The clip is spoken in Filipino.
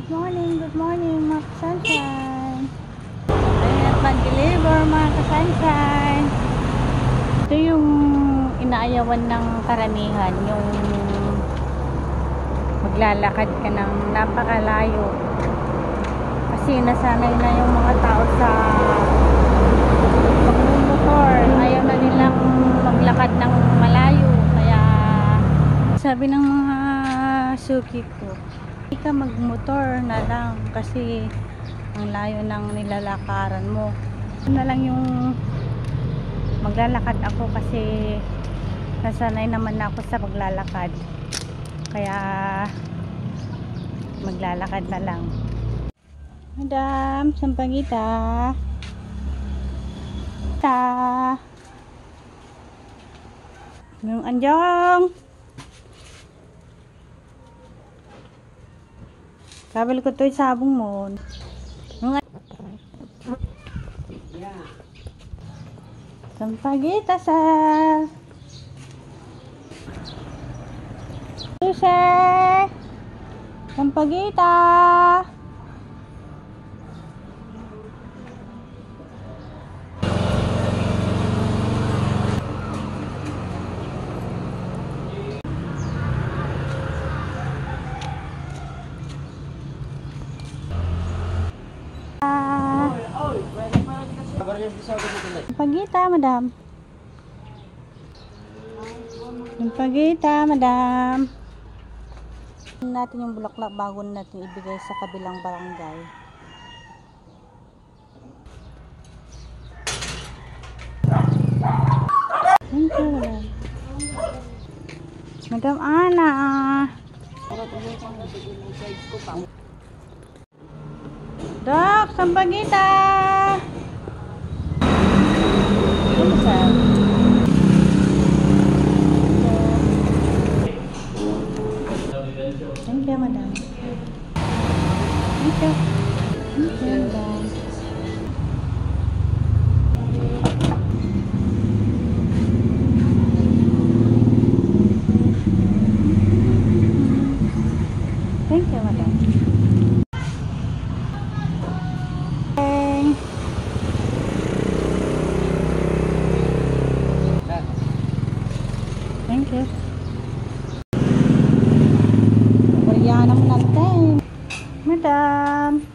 Good morning mga ka-sunshine. Ayan, mag-deliver mga ka-sunshine. Ito yung inaayawan ng karamihan, yung maglalakad ka ng napakalayo. Kasi nasanay na yung mga tao sa pagmumotor. Ayaw na nilang maglakad ng malayo. Kaya sabi ng mga suki ko, hindi ka magmotor na lang kasi ang layo ng nilalakaran mo. Ito na lang yung maglalakad ako kasi nasanay naman ako sa paglalakad. Kaya maglalakad na lang. Madam, sampagita. Yung anjong. Kabel ko to yung sabong mo. Sampagita sa Susi. Sampagita. Sampagita, madam. Sampagita, madam. Natin yung bulaklak bago natin ibigay sa kabilang barangay. Thank you, madam. Madam Ana. Dok, sampagita. Thank you, madam. Thank you. Thank you, madam. Thank you, madam. Thank you. Bariya naman natin. Madam.